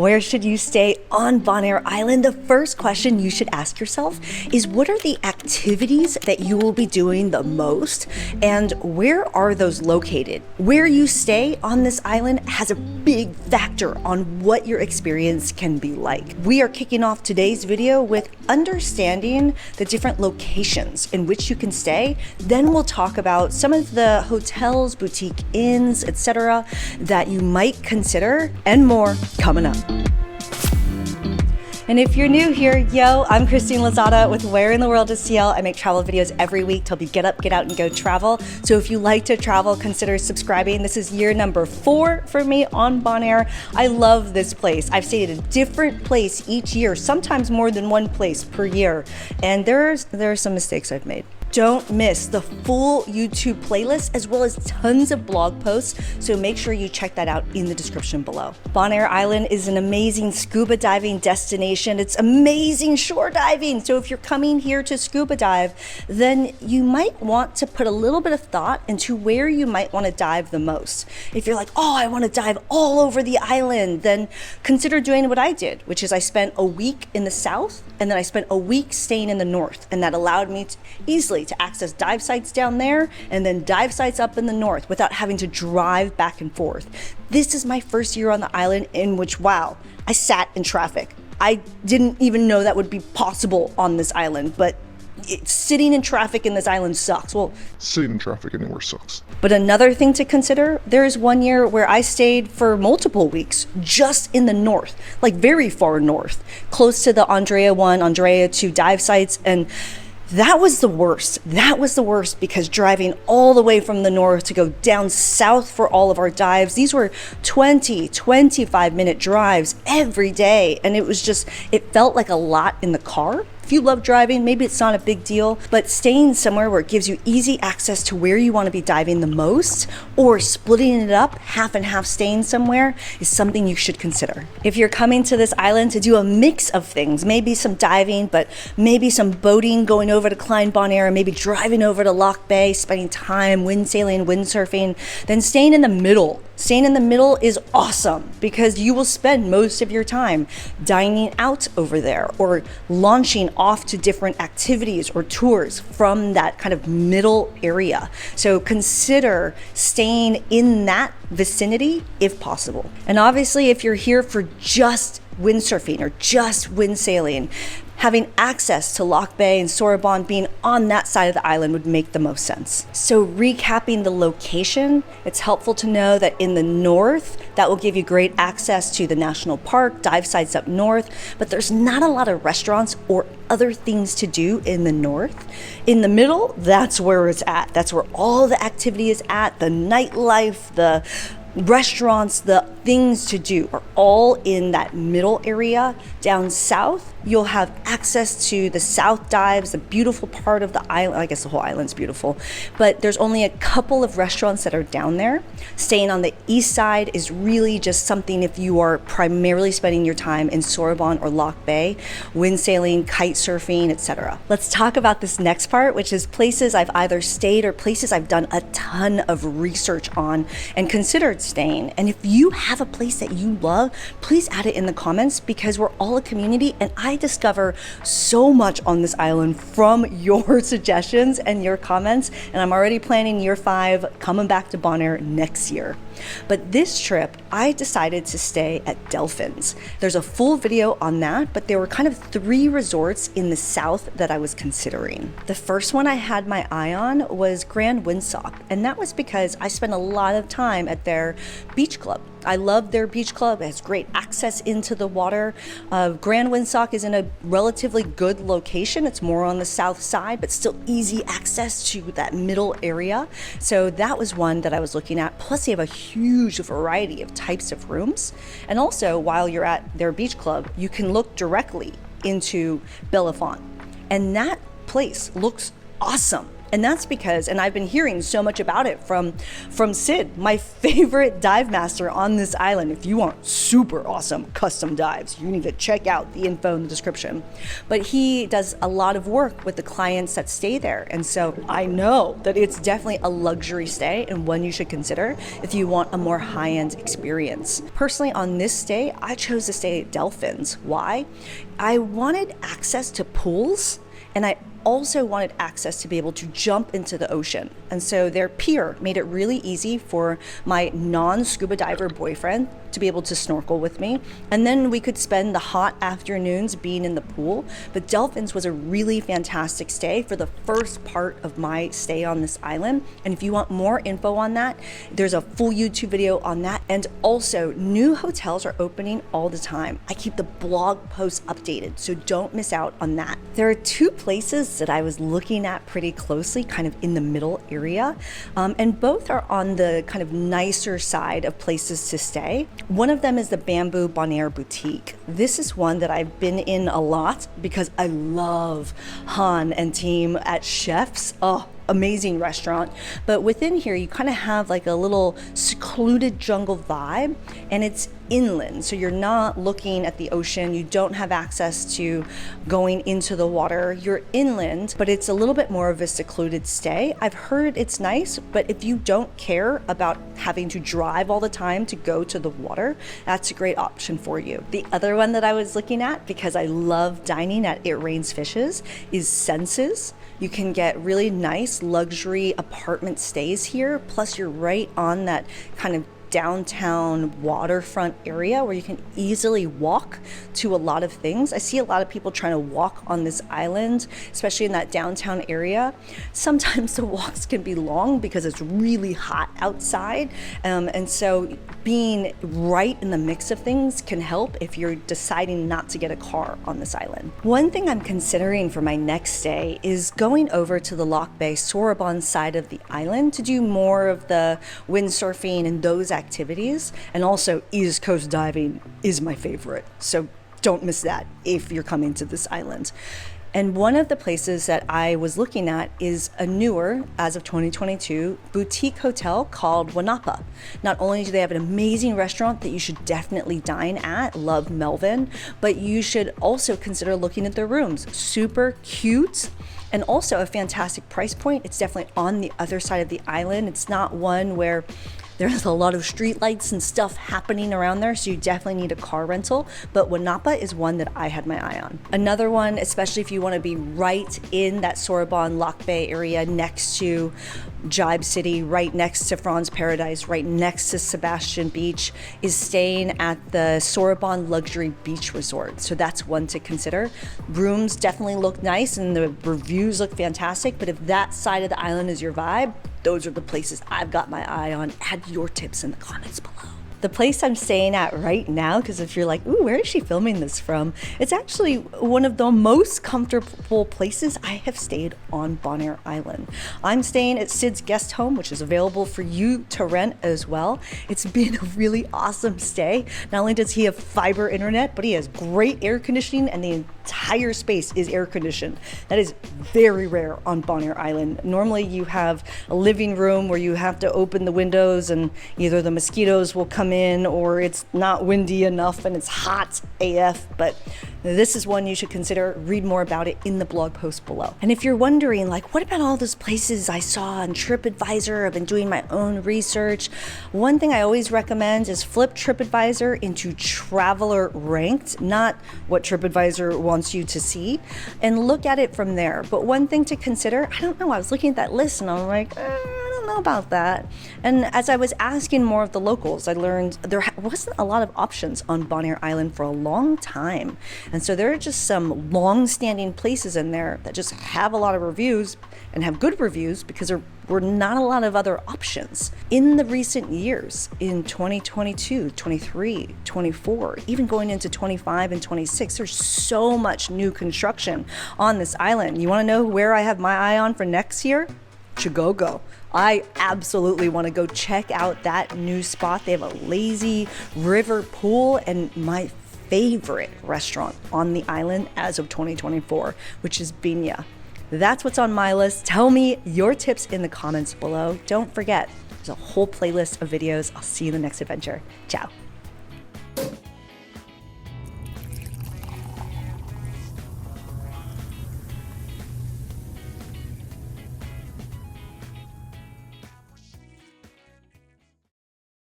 Where should you stay on Bonaire Island? The first question you should ask yourself is, what are the activities that you will be doing the most, and where are those located? Where you stay on this island has a big factor on what your experience can be like. We are kicking off today's video with understanding the different locations in which you can stay. Then we'll talk about some of the hotels, boutique inns, etc. that you might consider, and more coming up. And if you're new here, yo, I'm Christine Lozada with Where in the World is CL. I make travel videos every week to help you get up, get out, and go travel. So if you like to travel, consider subscribing. This is year number 4 for me on Bonaire. I love this place. I've stayed at a different place each year, sometimes more than one place per year. And there are some mistakes I've made. Don't miss the full YouTube playlist as well as tons of blog posts, so make sure you check that out in the description below. Bonaire Island is an amazing scuba diving destination. It's amazing shore diving. So if you're coming here to scuba dive, then you might want to put a little bit of thought into where you might want to dive the most. If you're like, oh, I want to dive all over the island, then consider doing what I did, which is I spent a week in the south and then I spent a week staying in the north, and that allowed me to easily to access dive sites down there and then dive sites up in the north without having to drive back and forth. This is my first year on the island in which, wow, I sat in traffic. I didn't even know that would be possible on this island, but sitting in traffic in this island sucks. Well, sitting in traffic anywhere sucks. But another thing to consider, there is one year where I stayed for multiple weeks just in the north, like very far north, close to the Andrea 1, Andrea 2 dive sites, and that was the worst. That was the worst because driving all the way from the north to go down south for all of our dives, these were 25-minute drives every day. And it felt like a lot in the car. If you love driving, maybe it's not a big deal, but staying somewhere where it gives you easy access to where you want to be diving the most, or splitting it up, half and half staying somewhere, is something you should consider. If you're coming to this island to do a mix of things, maybe some diving, but maybe some boating, going over to Klein Bonaire, maybe driving over to Loch Bay, spending time wind sailing, windsurfing, then staying in the middle. Staying in the middle is awesome because you will spend most of your time dining out over there or launching off to different activities or tours from that kind of middle area. So consider staying in that vicinity if possible. And obviously, if you're here for just windsurfing or just wind sailing, having access to Loch Bay and Sorobon, being on that side of the island, would make the most sense. So recapping the location, it's helpful to know that in the north, that will give you great access to the national park, dive sites up north, but there's not a lot of restaurants or other things to do in the north. In the middle, that's where it's at. That's where all the activity is at. The nightlife, the restaurants, the things to do are all in that middle area. Down south, you'll have access to the south dives, the beautiful part of the island. I guess the whole island's beautiful, but there's only a couple of restaurants that are down there. Staying on the east side is really just something if you are primarily spending your time in Sorobon or Loch Bay, wind sailing, kite surfing, etc. Let's talk about this next part, which is places I've either stayed or places I've done a ton of research on and considered staying. And if you have a place that you love, please add it in the comments because we're all a community and I discover so much on this island from your suggestions and your comments, and I'm already planning year 5 coming back to Bonaire next year. But this trip, I decided to stay at Delfins. There's a full video on that, but there were kind of 3 resorts in the south that I was considering. The first one I had my eye on was Grand Windsock, and that was because I spent a lot of time at their beach club. I love their beach club. It has great access into the water. Grand Windsock is in a relatively good location. It's more on the south side, but still easy access to that middle area. So that was one that I was looking at. Plus they have a huge variety of types of rooms. And also while you're at their beach club, you can look directly into Bellafonte. And that place looks awesome. And that's because, and I've been hearing so much about it from Sid, my favorite dive master on this island. If you want super awesome custom dives, you need to check out the info in the description. But he does a lot of work with the clients that stay there. And so I know that it's definitely a luxury stay and one you should consider if you want a more high-end experience. Personally, on this stay, I chose to stay at Delfins. Why? I wanted access to pools, and I also wanted access to be able to jump into the ocean. And so their pier made it really easy for my non-scuba diver boyfriend to be able to snorkel with me. And then we could spend the hot afternoons being in the pool. But Delfins was a really fantastic stay for the first part of my stay on this island. And if you want more info on that, there's a full YouTube video on that. And also, new hotels are opening all the time. I keep the blog posts updated, so don't miss out on that. There are two places that I was looking at pretty closely, kind of in the middle area, and both are on the kind of nicer side of places to stay. One of them is the Bamboo Bonaire Boutique. This is one that I've been in a lot because I love Han and team at Chefs. Oh, amazing restaurant. But within here, you kind of have like a little secluded jungle vibe, and it's inland. So you're not looking at the ocean. You don't have access to going into the water. You're inland, but it's a little bit more of a secluded stay. I've heard it's nice, but if you don't care about having to drive all the time to go to the water, that's a great option for you. The other one that I was looking at, because I love dining at It Rains Fishes, is Senses. You can get really nice luxury apartment stays here. Plus you're right on that kind of downtown waterfront area where you can easily walk to a lot of things. I see a lot of people trying to walk on this island, especially in that downtown area. Sometimes the walks can be long because it's really hot outside. And so being right in the mix of things can help if you're deciding not to get a car on this island. One thing I'm considering for my next stay is going over to the Loch Bay Sorobon side of the island to do more of the windsurfing and those activities. And also East Coast diving is my favorite. So don't miss that if you're coming to this island. And one of the places that I was looking at is a newer, as of 2022, boutique hotel called Wanapa. Not only do they have an amazing restaurant that you should definitely dine at, love Melvin, but you should also consider looking at their rooms. Super cute. And also a fantastic price point. It's definitely on the other side of the island. It's not one where there's a lot of street lights and stuff happening around there, so you definitely need a car rental. But Wanapa is one that I had my eye on. Another one, especially if you want to be right in that Sorobon Loch Bay area next to Jibe City, right next to Franz Paradise, right next to Sebastian Beach, is staying at the Sorobon Luxury Beach Resort. So that's one to consider. Rooms definitely look nice and the reviews look fantastic, but if that side of the island is your vibe, those are the places I've got my eye on. Add your tips in the comments below. The place I'm staying at right now, because if you're like, ooh, where is she filming this from? It's actually one of the most comfortable places I have stayed on Bonaire Island. I'm staying at Sid's guest home, which is available for you to rent as well. It's been a really awesome stay. Not only does he have fiber internet, but he has great air conditioning, and the entire space is air conditioned. That is very rare on Bonaire Island. Normally you have a living room where you have to open the windows and either the mosquitoes will come in or it's not windy enough and it's hot AF, but this is one you should consider. Read more about it in the blog post below. And if you're wondering, like, what about all those places I saw on TripAdvisor? I've been doing my own research. One thing I always recommend is flip TripAdvisor into traveler ranked, not what TripAdvisor wants you to see, and look at it from there. But one thing to consider, I don't know, I was looking at that list and I'm like, I don't know about that. And as I was asking more of the locals, I learned there wasn't a lot of options on Bonaire Island for a long time. And so there are just some long-standing places in there that just have a lot of reviews and have good reviews because there were not a lot of other options. In the recent years, in 2022, 23, 24, even going into 25 and 26, there's so much new construction on this island. You wanna know where I have my eye on for next year? Chogogo. I absolutely want to go check out that new spot. They have a lazy river pool and my favorite restaurant on the island as of 2024, which is Binya. That's what's on my list. Tell me your tips in the comments below. Don't forget, there's a whole playlist of videos. I'll see you in the next adventure. Ciao.